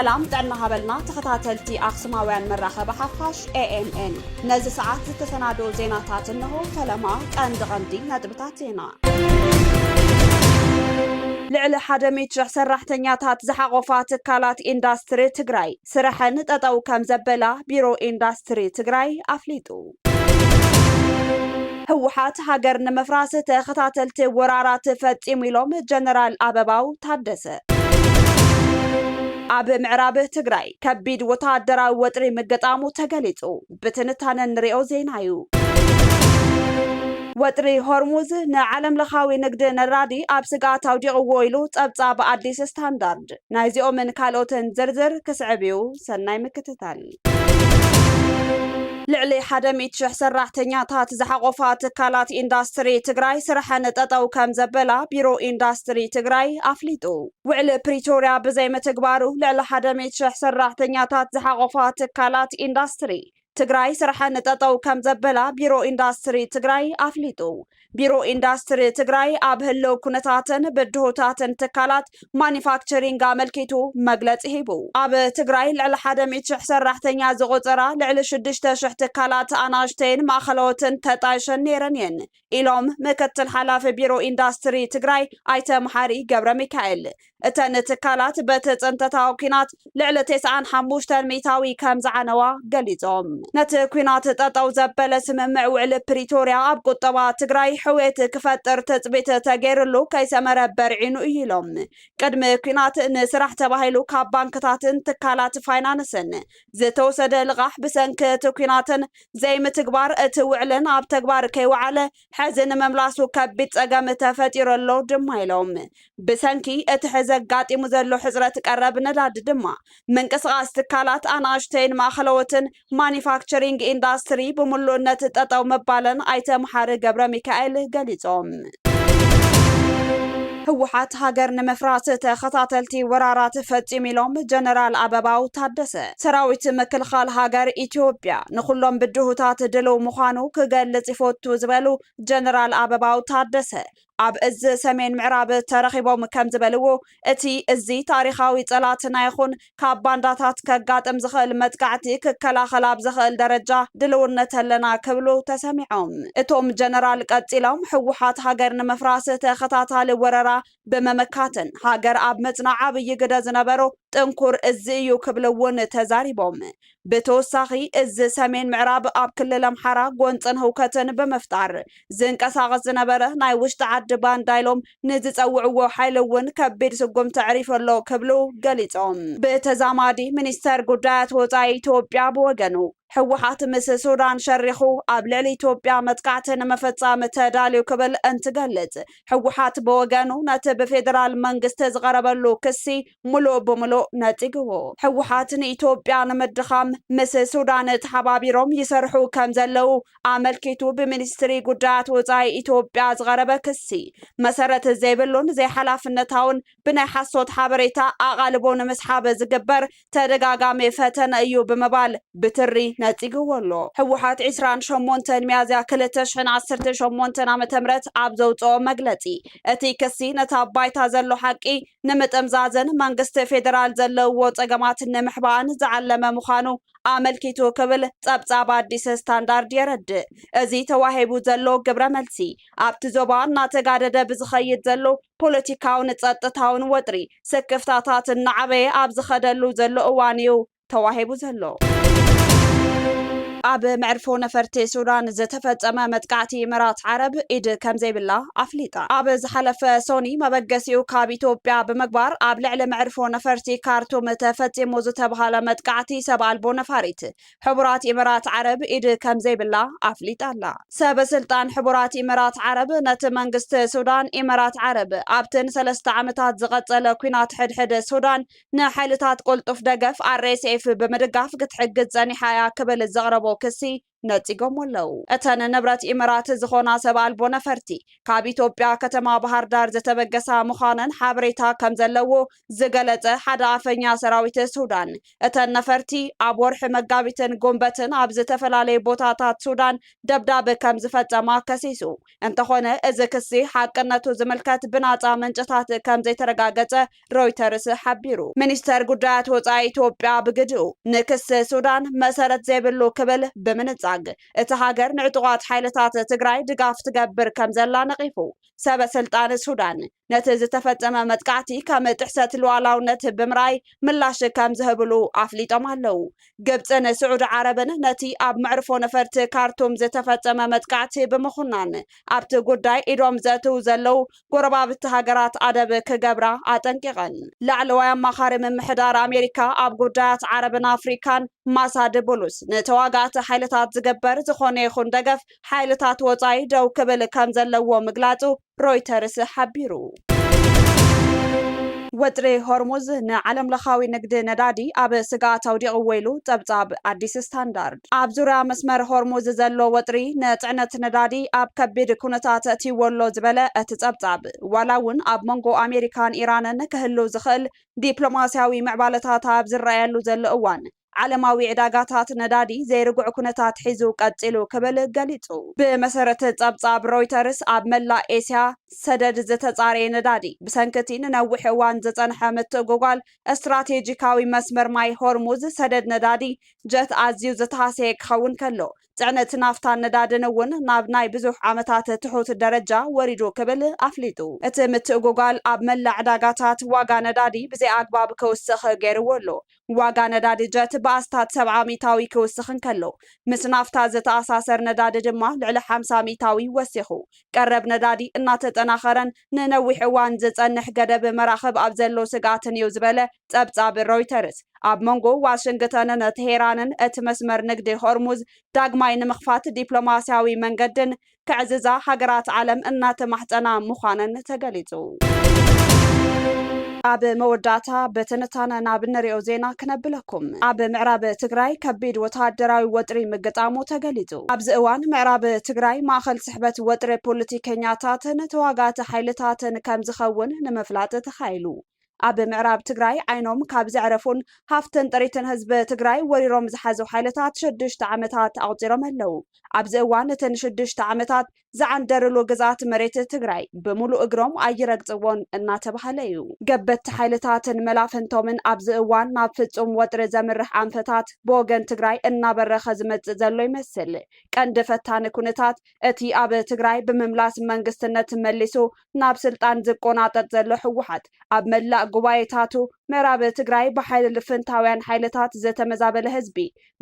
سلام دعنا هبلنا تخطاتلتي أقسماويان مراخة بحفاش AMN نزي ساعات تسنادو زيناتات انه فلما غندي ندبتاتينا لعل حدمي تشح سرحتنياتات زحقوفات كالات إنداستري تجراي سرحن تطاو كم زبلا بيرو إنداستري تجراي أفليتو هوحات هاجر نمفراسة تخطاتلت ورارات فتيم لوم جنرال أباباو تحدث أب معرابه تجراي كبيد وتعدرا وطري مقطامو تغليصو بتنتان نريو زينايو وطري هرموز نعالم لخاوي نقد نرادي أب سقاطاو ديغويلو تابطاب أديس ستاندارد نايزيو من كالوتن زرزر كسعبيو سناي مكتتال لعلي حدمي تشح سراحتنياتات زحقوفات كالات إنداستري تجراي سرحن تطاو كم زبلا بيرو إنداستري تجراي أفليتو وعلى بريتوريا بزي ما تقبارو لعلي حدمي تشح سراحتنياتات زحقوفات كالات إنداستري تجراي سرحن تطاو كم زبلا بيرو إنداستري تجراي أفليتو بيرو إنداستري تجراي أبهلو كنتاتن بدهوتاتن تكالات مانيفاكتشرينغ ملكيتو مغلط هيبو أب تجراي لعل حدمي تشح سراحتنيا زغوطرا لعل شدشت شح تكالات أناشتين ماخلوتن تطايشن نيرنين إلوم مكتل حلاف بيرو إنداستري تجراي أيتم حاري قبر ميكائيل اتن تكالات بتتنتتاو كينات لعل 95 ميتاوي كم زعنوا قليزهم نت كوينات تطاو زبل سممع وعلى بريتوريا أب قطبا تجراي حويت كفتر تثبيت تغيرلو كيسمر برعينو إيلوم قدم كوينات نسرح تباهيلو كاب بانكتاتن تكالات فاينانسن زتوسد لغاح بسنك تكويناتن زي متكبار اتوعلن أب تكبار كيوعل حزن مملاسو كبيت أقام تفتيرلو دمايلوم بسنكي اتحزق قاطي مزلو حزرت قرب نداد دما من قصغاس تكالات أناشتين ماخلوتن مانيفاكتشرينغ إنداستري بملو نتتطاو مبالن أيتم حار قبر ميكائيل قليزوم هوحات هاجر نمفراسة خطاتلتي ورارات فتيميلوم جنرال أباباو تحدث سراويت مكلخال هاجر إثيوبيا نخلهم بدهوتات دلو مخانو كقال لطفوتو زبالو جنرال أباباو تحدث أب إز سمين معراب ترخيبهم كم زبلوو اتي إزي تاريخاوي طلاتنا يخون كابانداتات كقاتم زخل مدقعتي كلا خلاب زخل درجة دلون نتهلنا كبلو تسمعهم اتوم جنرال قتلهم حوحات هاجر نمفراسة خطاتال وررا بممكاتن هاجر أب متنعب يقدا زنبرو تنكر إزيو كبلوون تزاريبهم بتوساخي إز سمين معراب أب كل لمحرا قوانتن هوكتن بمفتار زنك أساغ زنبره ناي وشت عدبان دايلوم نزيز أوعو حيلوون كبير سقوم تعريف اللو كبلو قليتهم بتزامادي منستر قدات وطاي توبيا بوغنو حوحات مس سودان شرخو أبلع إثيوبيا متقعتن مفتصام تداليو قبل أنت قلت حوحات بوغانو نتب فيدرال منغست زغربلو كسي ملو بملو نتيقو حوحاتن إثيوبيا نمدخام مس سودان تحبابيروم يسرحو كم زلو عملكيتو بمنستري قدات وزاي إثيوبيا زغرب كسي مسارة زيبلون زي حلاف النتاون بناي حصوت حابريتا أغالبون مسحاب زقبر تدقاقامي فتن أيو بمبال بتري نتيجة والله حوحات عسران شمونتن ميازيا كلتشحن 18 عام تمرت عبزوطو مغلطي اتي كسي نتابايتا زلو حقي نمتمزازن منغست فيدرال زلو صقمات نمحبان زعلم مخانو عملكيتو قبل صبصاب አዲስ ስታንዳርድ يرد ازي ተዋሂቡ ዘሎ ግብረ መልሲ ኣብቲ ዞባ እናተጋደደ ብዝኸይድ ዘሎ ፖለቲካውን ጸጥታውን ወጥሪ ሰክፍታታት እናዓበየ ኣብ ዝኸደሉ ዘሎ እዋንዩ ተዋሂቡ ዘሎ أب معرفو نفرتي سودان زتفتصم مدقعتي إمارات عرب إيد كم زي بالله أفليطا أب زحلف سوني مبقسيو كاب إثيوبيا بمقبار أب لعل معرفو نفرتي كارتو متفتي موزو تبغالا مدقعتي سبع البو نفاريت حبرات إمارات عرب إيد كم زي بالله أفليطا الله سب سلطان حبرات إمارات عرب نت منغست سودان إمارات عرب أبتن 3 عامتات زغطل كوينات حد سودان نحيلتات قلطف دقف RSF بمدقاف قد حقت زاني حيا كبل الزغربو كسي ነፂጎም ኣለው። እተን ንብረት ኢሚራት ዝኾና ሰብ ኣልቦ ነፈርቲ ካብ ኢትዮጵያ ከተማ ባህር ዳር ዝተበገሳ ምዃነን ሓበሬታ ከም ዘለዎ ዝገለጸ ሓደ ኣፈኛ ሰራዊት ሱዳን እተን ነፈርቲ ኣብ ወርሒ መጋቢትን ጉንበትን ኣብ ዝተፈላለዩ ቦታታት ሱዳን ደብዳቤ ከም ዝፈጸማ ከሲሱ እንተኾነ እዚ ክሲ ሓቅነቱ ዝምልከት ብናፃ ምንጭታት ከም ዘይተረጋገፀ ሮይተርስ ሓቢሩ። ሚኒስተር ጉዳያት ወፃኢ ኢትዮጵያ ብግድኡ ንክስ ሱዳን መሰረት ዘይብሉ ክብል ብምንጻግ እቲ ሃገር ንዕጡቓት ሓይልታት ትግራይ ድጋፍ ትገብር ከም ዘላ ነቒፉ ሰበስልጣን ሱዳን ነቲ ዝተፈጸመ መጥቃዕቲ ከም ጥሕሰት ሉዓላውነት ብምርኣይ ምላሽ ከም ዝህብሉ ኣፍሊጦም ኣለው። ግብፅን ስዑድ ዓረብን ነቲ ኣብ መዕርፎ ነፈርቲ ካርቱም ዝተፈጸመ መጥቃዕቲ ብምኹናን ኣብቲ ጉዳይ ኢዶም ዘእትው ዘለው ጎረባብቲ ሃገራት ኣደብ ክገብራ ኣጠንቂቐን። ላዕለዋይ ኣማኻሪ ምምሕዳር ኣሜሪካ ኣብ ጉዳያት ዓረብን ኣፍሪካን ማሳድ ቡሉስ ንተዋጋእቲ ሓይልታት ዝግበር ዝኾነ ይኹን ደገፍ ሓይልታት ወፃኢ ደው ክብል ከም ዘለዎ ምግላጹ ሮይተርስ ሓቢሩ። ወጥሪ ሆርሙዝ ንዓለም ለኻዊ ንግዲ ነዳዲ ኣብ ስጋት ኣውዲቑ ኢሉ ጸብጻብ ኣዲስ ስታንዳርድ። ኣብ ዙርያ መስመር ሆርሙዝ ዘሎ ወጥሪ ንጽዕነት ነዳዲ ኣብ ከቢድ ኩነታት እትይወሎ ዝበለ እቲ ጸብጻብ ዋላ እውን ኣብ መንጎ ኣሜሪካን ኢራንን ክህሉ ዝኽእል ዲፕሎማስያዊ ምዕባለታት ኣብ ዝረኣየሉ ዘሎ እዋን ዓለማዊ ዕዳጋታት ነዳዲ ዘይርጉዕ ኩነታት ሒዙ ቀፂሉ ክብል ገሊጹ። ብመሰረት ጸብጻብ ሮይተርስ ኣብ መላእ ኤስያ ሰደድ ዝተጻረየ ነዳዲ ብሰንኪ ንነዊሕ እዋን ዝጸንሐ ምትእግጓል እስትራቴጂካዊ መስመር ማይ ሆርሙዝ ሰደድ ነዳዲ ጀት ኣዝዩ ዝተሃሰየ ክኸውን ከሎ ጽዕነት ናፍታን ነዳድን እውን ናብ ናይ ብዙሕ ዓመታት ትሑት ደረጃ ወሪዱ ክብል ኣፍሊጡ። እቲ ምትእግጓል ኣብ መላእ ዕዳጋታት ዋጋ ነዳዲ ብዘይ ኣግባብ ክውስኽ ገይርዎ ኣሎ። ዋጋ ነዳዲ ጀት ብኣስታት 70 ሚታዊ ክውስኽ እንከሎ ምስ ናፍታ ዝተኣሳሰር ነዳዲ ድማ ልዕሊ 50 ሚታዊ ወሲኹ ቀረብ ነዳዲ እናተጠናኸረን ንነዊሕ እዋን ዝጸንሕ ገደብ መራኸብ ኣብ ዘሎ ስጋትን እዩ ዝበለ ጸብጻብ ሮይተርስ ኣብ መንጎ ዋሽንግተንን ቴሄራንን እቲ መስመር ንግዲ ሆርሙዝ ዳግማይ ንምኽፋት ዲፕሎማስያዊ መንገድን ክዕዝዛ ሃገራት ዓለም እናተማሕፀና ምዃነን ተገሊጹ። ኣብ መወዳእታ በትንታነ ናብ ንሪኦ ዜና ክነብለኩም። ኣብ ምዕራብ ትግራይ ከቢድ ወታደራዊ ወጥሪ ምግጣሙ ተገሊጹ። ኣብዚ እዋን ምዕራብ ትግራይ ማእኸል ስሕበት ወጥሪ ፖለቲከኛታትን ተዋጋእቲ ሓይልታትን ከም ዝኸውን ንምፍላጥ ተኻኢሉ። ኣብ ምዕራብ ትግራይ ዓይኖም ካብ ዘዕረፉን ሃፍትን ጥሪትን ህዝቢ ትግራይ ወሪሮም ዝሓዙ ሓይልታት 6 ዓመታት ኣቁፂሮም ኣለው። ኣብዚ እዋን እተን 6 ዓመታት ዝዓንደርሉ ግዛት መሬት ትግራይ ብምሉእ እግሮም ኣይረግፅዎን እናተባሃለ እዩ። ገበቲ ሓይልታትን መላፍንቶምን ኣብዚ እዋን ናብ ፍጹም ወጥሪ ዘምርሕ ኣንፈታት ብወገን ትግራይ እናበረኸ ዝመጽእ ዘሎ ይመስል። ቀንዲ ፈታኒ ኩነታት እቲ ኣብ ትግራይ ብምምላስ መንግስትነት መሊሱ ናብ ስልጣን ዝቆናጠጥ ዘሎ ህወሓት ኣብ መላእ ጉባኤታቱ ምዕራብ ትግራይ ብሓይሊ ልፍንታውያን ሓይልታት ዝተመዛበለ ህዝቢ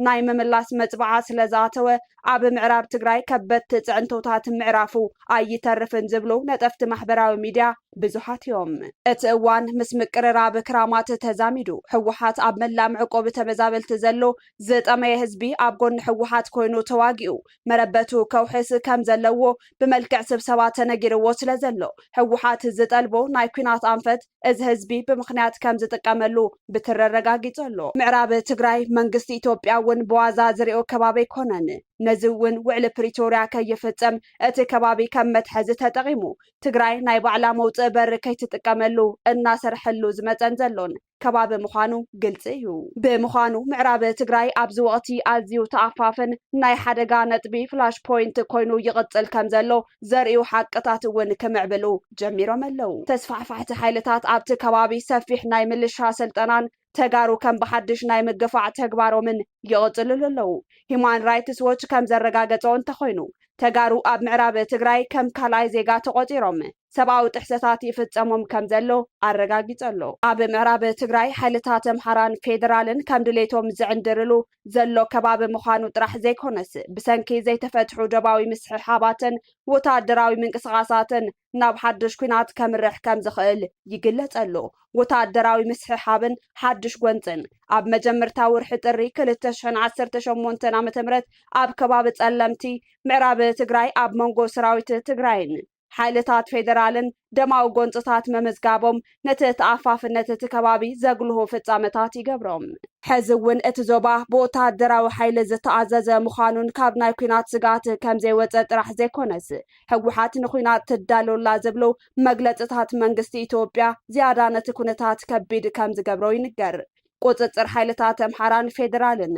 ናይ ምምላስ መጽባዓ ስለ ዝኣተወ ኣብ ምዕራብ ትግራይ ከበድቲ ጽዕንቶታት ምዕራፉ ኣይተርፍን ዝብሉ ነጠፍቲ ማሕበራዊ ሚድያ ብዙሓት እዮም። እቲ እዋን ምስ ምቅርራብ ክራማት ተዛሚዱ ህወሓት ኣብ መላእ ምዕቆብ ተመዛበልቲ ዘሎ ዝጠመየ ህዝቢ ኣብ ጎኒ ህወሓት ኮይኑ ተዋጊኡ መረበቱ ከውሕስ ከም ዘለዎ ብመልክዕ ስብሰባ ተነጊርዎ ስለ ዘሎ ህወሓት ዝጠልቦ ናይ ኩናት ኣንፈት እዚ ህዝቢ ብምኽንያት ከም ዝጥቀመሉ ብትረጋጊጹ ኣሎ። ምዕራብ ትግራይ መንግስቲ ኢትዮጵያ እውን ብዋዛ ዝሪኦ ከባቢ ኣይኮነን። ነዚ እውን ውዕሊ ፕሪቶርያ ከይፍጸም እቲ ከባቢ ከም መትሐዚ ተጠቒሙ ትግራይ ናይ ባዕላ መውፅእ በሪ ከይትጥቀመሉ እናሰርሐሉ ዝመፀን ዘሎን ከባቢ ምዃኑ ግልጽ እዩ። ብምዃኑ ምዕራብ ትግራይ ኣብዚ ወቕቲ ኣዝዩ ተኣፋፍን ናይ ሓደጋ ነጥቢ ፍላሽ ፖይንት ኮይኑ ይቕጽል ከም ዘሎ ዘርእዩ ሓቅታት እውን ክምዕብሉ ጀሚሮም ኣለው። ተስፋሕፋሕቲ ሓይልታት ኣብቲ ከባቢ ሰፊሕ ናይ ምልሻ ስልጠናን ተጋሩ ከም ብሓድሽ ናይ ምግፋዕ ተግባሮምን ይቕጽልሉ ኣለው። ሂማን ራይትስ ዎች ከም ዘረጋገጾ እንተኾይኑ ተጋሩ ኣብ ምዕራብ ትግራይ ከም ካልኣይ ዜጋ ተቆፂሮም ሰብኣዊ ጥሕሰታት ይፍጸሞም ከም ዘሎ ኣረጋጊጹ ኣሎ። ኣብ ምዕራብ ትግራይ ሓይልታት ኣምሓራን ፌደራልን ከም ድሌቶም ዝዕንድርሉ ዘሎ ከባቢ ምዃኑ ጥራሕ ዘይኮነስ ብሰንኪ ዘይተፈትሑ ደባዊ ምስሕሓባትን ወታደራዊ ምንቅስቓሳትን ናብ ሓድሽ ኩናት ከምርሕ ከም ዝኽእል ይግለጽ ኣሎ። ወታደራዊ ምስሕሓብን ሓድሽ ጎንፅን ኣብ መጀመርታ ወርሒ ጥሪ 2018 ዓ.ም ኣብ ከባቢ ጸለምቲ ምዕራብ ትግራይ ኣብ መንጎ ሰራዊት ትግራይን ሓይልታት ፌደራልን ደማዊ ጎንፅታት መመዝጋቦም ነቲ ተኣፋፍነት እቲ ከባቢ ዘግልሆ ፍጻመታት ይገብሮም ሕዚ እውን እቲ ዞባ ብወታደራዊ ሓይሊ ዝተኣዘዘ ምዃኑን ካብ ናይ ኩናት ስጋት ከም ዘይወፀ ጥራሕ ዘይኮነስ ሕወሓት ንኩናት ትዳለወላ ዝብሉ መግለጽታት መንግስቲ ኢትዮጵያ ዝያዳ ነቲ ኩነታት ከቢድ ከም ዝገብሮ ይንገር ቁጽጽር ሓይልታት ኣምሓራን ፌደራልን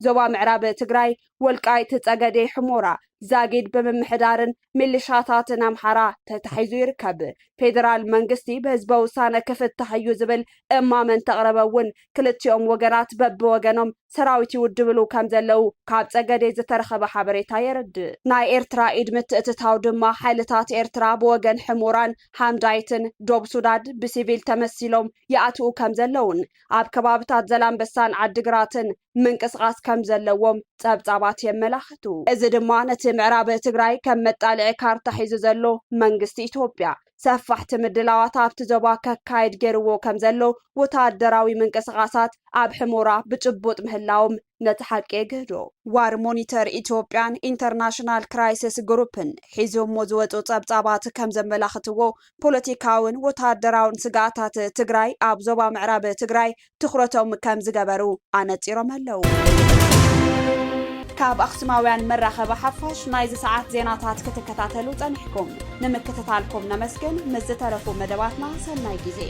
ዞባ ምዕራብ ትግራይ ወልቃይት ጸገዴ ሕሞራ ዛጊድ በመምሕዳርን ሚሊሻታትን ኣምሓራ ተታሒዙ ይርከብ ፌደራል መንግስቲ በህዝባዊ ውሳነ ክፍታሕ እዩ ዝብል እማመን ተቕረበውን ክልቲኦም ወገናት በብወገኖም ሰራዊት ይውድብሉ ከም ዘለው ካብ ጸገዴ ዝተረኸበ ሓበሬታ የረድእ ናይ ኤርትራ ኢድ ምትእትታው ድማ ሓይልታት ኤርትራ ብወገን ሕሞራን ሓምዳይትን ዶብ ሱዳድ ብሲቪል ተመሲሎም ይኣትኡ ከም ዘለውን ኣብ ከባቢታት ዘላንበሳን ዓዲግራትን ምንቅስቃስ ከም ዘለዎም ጸብጻባት የመላኽቱ እዚ ድማ ነቲ ምዕራብ ትግራይ ከም መጣልዒ ካርታ ሒዙ ዘሎ መንግስቲ ኢትዮጵያ ሰፋሕቲ ምድላዋት ኣብቲ ዞባ ከካይድ ገይርዎ ከም ዘሎ ወታደራዊ ምንቅስቃሳት ኣብ ሕሞራ ብጭቡጥ ምህላዎም ነቲ ሓቂ የግህዶ ዋር ሞኒተር ኢትዮጵያን ኢንተርናሽናል ክራይሲስ ግሩፕን ሒዞሞ ዝወፁ ጸብጻባት ከም ዘመላኽትዎ ፖለቲካውን ወታደራውን ስጋታት ትግራይ ኣብ ዞባ ምዕራብ ትግራይ ትኩረቶም ከም ዝገበሩ ኣነፂሮም ኣለው ካብ ኣኽሱማውያን መራኸቢ ሓፋሽ ናይዚ ሰዓት ዜናታት ክትከታተሉ ጸኒሕኩም ንምክትታልኩም ነመስግን ምስ ዝተረፉ መደባትና ሰናይ ግዜ